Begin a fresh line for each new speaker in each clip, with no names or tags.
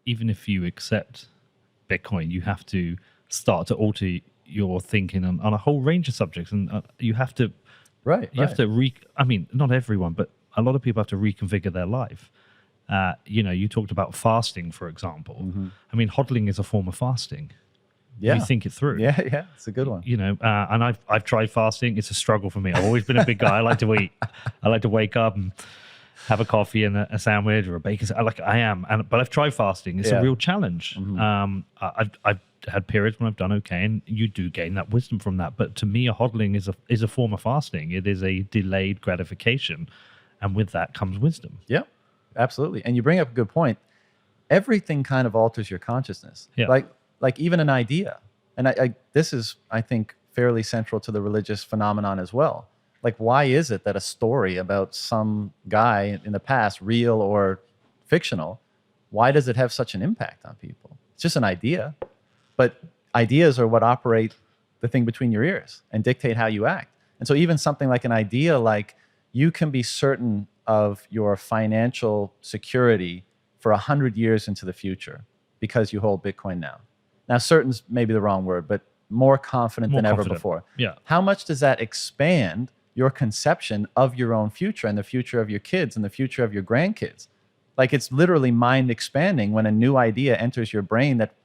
Even if you accept Bitcoin, you have to start to alter your thinking on a whole range of subjects, and you have to
Right.
I mean, not everyone, but a lot of people have to reconfigure their life. You talked about fasting, for example. I mean, hodling is a form of fasting. If you
Yeah.
think it through.
Yeah. It's a good one.
And I've tried fasting. It's a struggle for me. I've always been a big guy. I like to eat. I like to wake up and have a coffee and a sandwich or a bacon. I am, but I've tried fasting. It's a real challenge. I've had periods when I've done okay, and you do gain that wisdom from that. But to me, a hodling is a form of fasting. It is a delayed gratification, and with that comes wisdom.
Yeah, absolutely. And you bring up a good point. Everything kind of alters your consciousness.
Yeah.
Like even an idea. And this is, I think, fairly central to the religious phenomenon as well. Like, why is it that a story about some guy in the past, real or fictional, why does it have such an impact on people? It's just an idea. But ideas are what operate the thing between your ears and dictate how you act. And so even something like an idea, like you can be certain of your financial security for 100 years into the future because you hold Bitcoin now. Now, certain's maybe the wrong word, but more confident than ever before.
Yeah.
How much does that expand your conception of your own future and the future of your kids and the future of your grandkids? Like, it's literally mind expanding when a new idea enters your brain that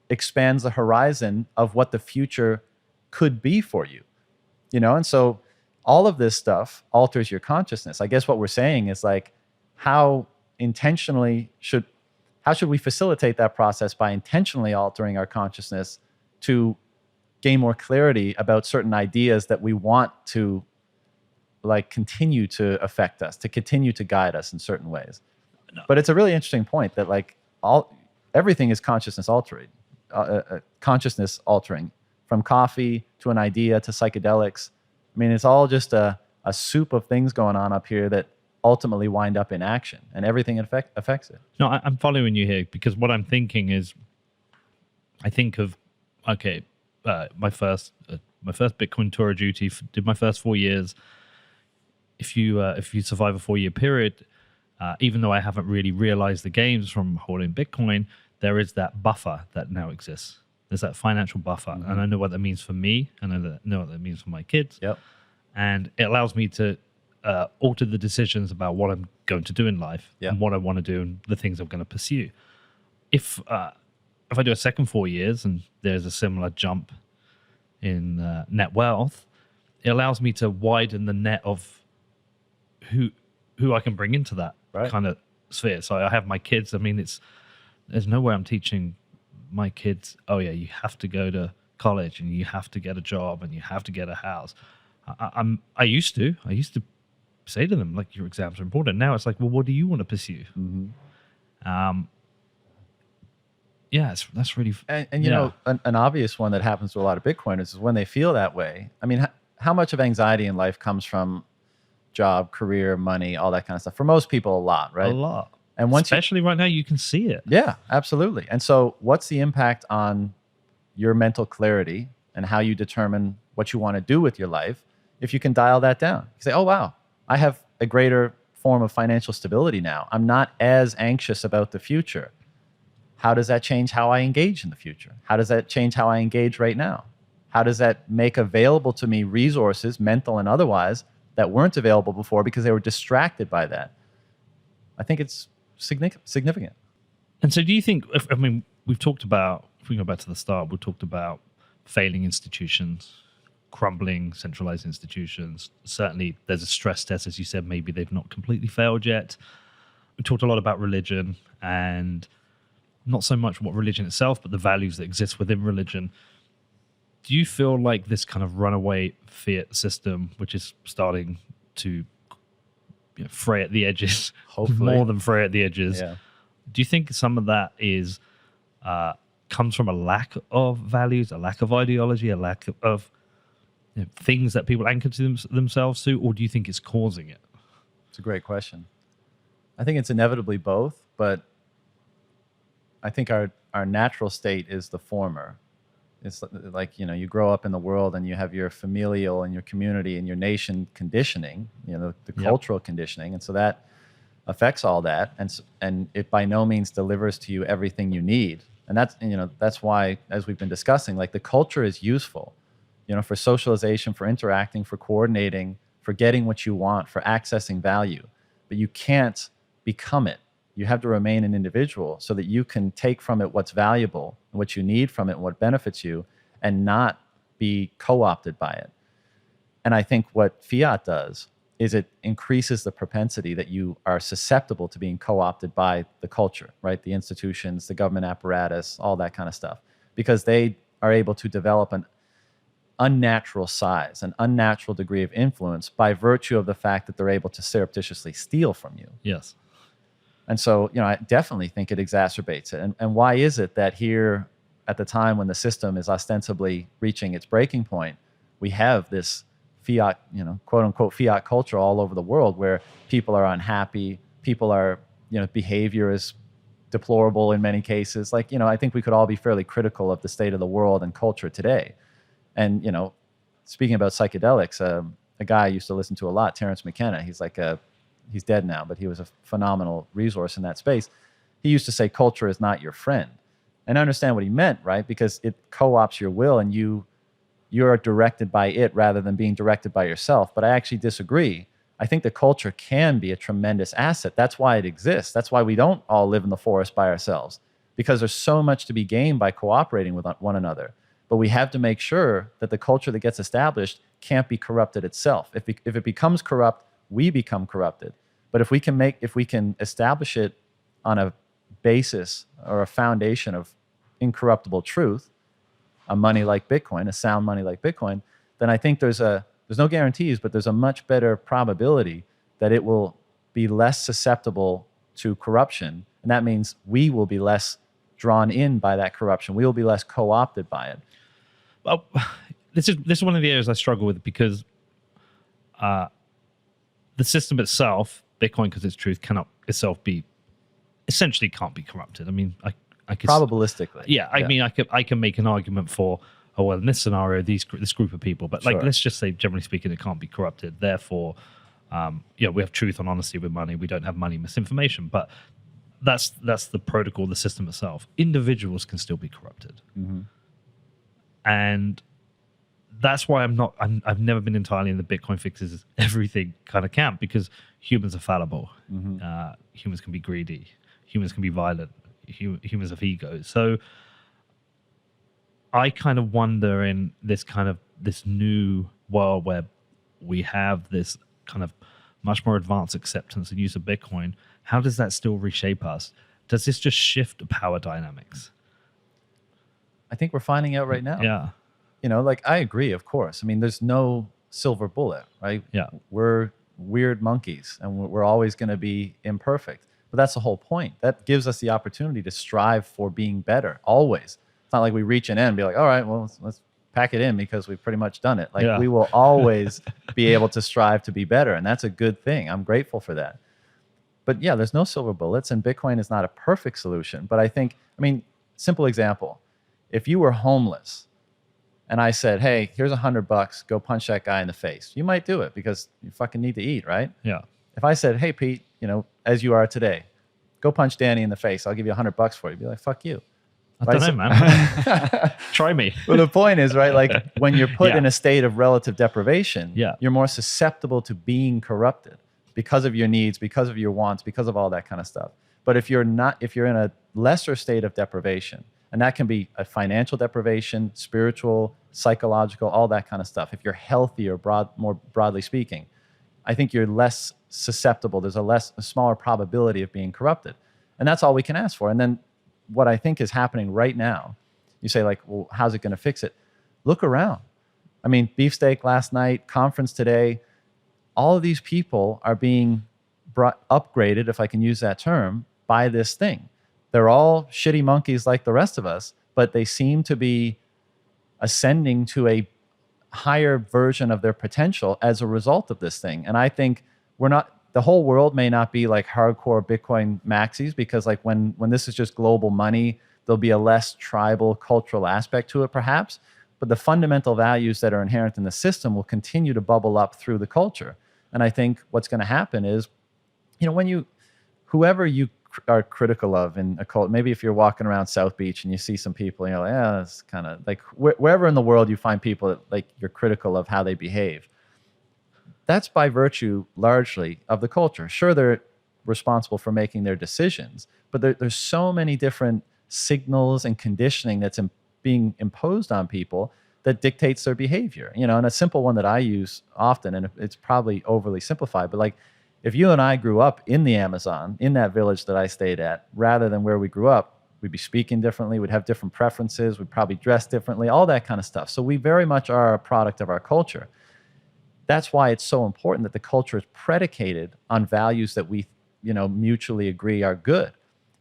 expands the horizon of what the future could be for you. And so all of this stuff alters your consciousness. I guess what we're saying is, like, how should we facilitate that process by intentionally altering our consciousness to gain more clarity about certain ideas that we want to, like, continue to affect us, to continue to guide us in certain ways. No. But it's a really interesting point that, like, everything is consciousness altering, from coffee to an idea to psychedelics. I mean, it's all just a soup of things going on up here that ultimately wind up in action, and everything affects it.
No, I'm following you here, because what I'm thinking is, I think of, okay, my first Bitcoin tour of duty, did my first 4 years. If you survive a 4-year period, even though I haven't really realized the gains from holding Bitcoin, there is that buffer that now exists. There's that financial buffer, and I know what that means for me, and I know what that means for my kids.
Yep.
And it allows me to alter the decisions about what I'm going to do in life and what I want to do and the things I'm going to pursue. If I do a second 4 years and there's a similar jump in net wealth, it allows me to widen the net of who I can bring into that kind of sphere. So I have my kids. I mean, there's no way I'm teaching my kids, oh yeah, you have to go to college and you have to get a job and you have to get a house. I used to say to them, like, your exams are important. Now it's like, well, what do you want to pursue? That's really...
And you know, an obvious one that happens to a lot of Bitcoiners is when they feel that way. I mean, how much of anxiety in life comes from job, career, money, all that kind of stuff? For most people, a lot, right?
A lot.
And
especially right now, you can see it.
Yeah, absolutely. And so what's the impact on your mental clarity and how you determine what you want to do with your life if you can dial that down? You say, oh, wow, I have a greater form of financial stability now. I'm not as anxious about the future. How does that change how I engage in the future? How does that change how I engage right now? How does that make available to me resources, mental and otherwise, that weren't available before because they were distracted by that? I think it's significant.
And so do you think, I mean, we've talked about, if we go back to the start, we talked about failing institutions, crumbling centralized institutions. Certainly there's a stress test, as you said, maybe they've not completely failed yet. We talked a lot about religion, and not so much what religion itself, but the values that exist within religion. Do you feel like this kind of runaway fiat system, which is starting to fray at the edges,
hopefully
more than fray at the edges,
yeah.
Do you think some of that is comes from a lack of values, a lack of ideology, a lack of things that people anchor to themselves to, or do you think it's causing it?
It's a great question. I think it's inevitably both, but I think our natural state is the former. It's like, you grow up in the world and you have your familial and your community and your nation conditioning, the cultural conditioning. And so that affects all that, and it by no means delivers to you everything you need. And that's why, as we've been discussing, like the culture is useful, for socialization, for interacting, for coordinating, for getting what you want, for accessing value. But you can't become it. You have to remain an individual so that you can take from it what's valuable and what you need from it and what benefits you, and not be co-opted by it. And I think what fiat does is it increases the propensity that you are susceptible to being co-opted by the culture, right? The institutions, the government apparatus, all that kind of stuff, because they are able to develop an unnatural size, an unnatural degree of influence by virtue of the fact that they're able to surreptitiously steal from you.
Yes.
And so, I definitely think it exacerbates it. And why is it that here, at the time when the system is ostensibly reaching its breaking point, we have this fiat, quote unquote fiat culture all over the world, where people are unhappy, people are, behavior is deplorable in many cases. Like, I think we could all be fairly critical of the state of the world and culture today. And, speaking about psychedelics, a guy I used to listen to a lot, Terrence McKenna, he's dead now, but he was a phenomenal resource in that space. He used to say culture is not your friend. And I understand what he meant, right? Because it co-opts your will, and you're directed by it rather than being directed by yourself. But I actually disagree. I think the culture can be a tremendous asset. That's why it exists. That's why we don't all live in the forest by ourselves, because there's so much to be gained by cooperating with one another. But we have to make sure that the culture that gets established can't be corrupted itself. If it becomes corrupt, we become corrupted. But if we can establish it on a basis or a foundation of incorruptible truth, a money like Bitcoin, a sound money like Bitcoin, then I think there's no guarantees, but there's a much better probability that it will be less susceptible to corruption. And that means we will be less drawn in by that corruption. We will be less co-opted by it.
Well, this is one of the areas I struggle with, because the system itself, Bitcoin, because it's truth, cannot itself essentially can't be corrupted. I mean, I could
probabilistically.
Yeah, I mean, I can make an argument for, oh well, in this scenario, this group of people, but like, let's just say, generally speaking, it can't be corrupted. Therefore, we have truth and honesty with money. We don't have money misinformation, but that's the protocol, the system itself. Individuals can still be corrupted, and that's why I've never been entirely in the Bitcoin fixes everything kind of camp, because humans are fallible. Humans can be greedy. Humans can be violent. Humans have egos. So I kind of wonder, in this new world where we have this kind of much more advanced acceptance and use of Bitcoin, how does that still reshape us? Does this just shift the power dynamics?
I think we're finding out right now.
Yeah.
I agree, of course. I mean, there's no silver bullet, right?
Yeah.
We're weird monkeys, and we're always going to be imperfect. But that's the whole point. That gives us the opportunity to strive for being better, always. It's not like we reach an end and be like, all right, well, let's pack it in because we've pretty much done it. Like, we will always be able to strive to be better, and that's a good thing. I'm grateful for that. But yeah, there's no silver bullets, and Bitcoin is not a perfect solution. But I mean, simple example. If you were homeless and I said, hey, here's $100, go punch that guy in the face, you might do it because you fucking need to eat, right?
Yeah.
If I said, hey, Pete, as you are today, go punch Danny in the face, I'll give you $100 for it. You'd be like, fuck you.
I don't know, man. Try me.
Well, the point is, right, like when you're put in a state of relative deprivation, you're more susceptible to being corrupted because of your needs, because of your wants, because of all that kind of stuff. But if you're in a lesser state of deprivation, and that can be a financial deprivation, spiritual, psychological, all that kind of stuff. If you're healthy, or more broadly speaking, I think you're less susceptible. There's a smaller probability of being corrupted. And that's all we can ask for. And then what I think is happening right now, you say like, well, how's it going to fix it? Look around. I mean, beefsteak last night, conference today, all of these people are being upgraded, if I can use that term, by this thing. They're all shitty monkeys like the rest of us, but they seem to be ascending to a higher version of their potential as a result of this thing. And I think the whole world may not be like hardcore Bitcoin maxis, because like when this is just global money, there'll be a less tribal cultural aspect to it perhaps, but the fundamental values that are inherent in the system will continue to bubble up through the culture. And I think what's going to happen is, when you whoever you are critical of in a cult, maybe if you're walking around South Beach and you see some people, you're like, yeah, it's kind of like wherever in the world you find people that, like, you're critical of how they behave. That's by virtue largely of the culture. Sure, they're responsible for making their decisions, but there's so many different signals and conditioning that's being imposed on people that dictates their behavior. And a simple one that I use often, and it's probably overly simplified, but like, if you and I grew up in the Amazon, in that village that I stayed at, rather than where we grew up, we'd be speaking differently, we'd have different preferences, we'd probably dress differently, all that kind of stuff. So we very much are a product of our culture. That's why it's so important that the culture is predicated on values that we, mutually agree are good.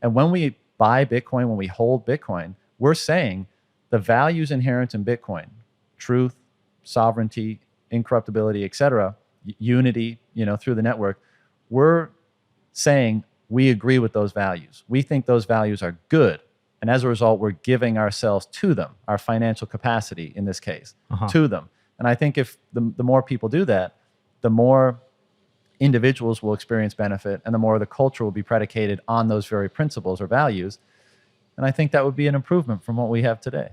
And when we buy Bitcoin, when we hold Bitcoin, we're saying the values inherent in Bitcoin, truth, sovereignty, incorruptibility, etc., unity, through the network, we're saying we agree with those values. We think those values are good. And as a result, we're giving ourselves to them, our financial capacity in this case, to them. And I think if the more people do that, the more individuals will experience benefit, and the more the culture will be predicated on those very principles or values. And I think that would be an improvement from what we have today.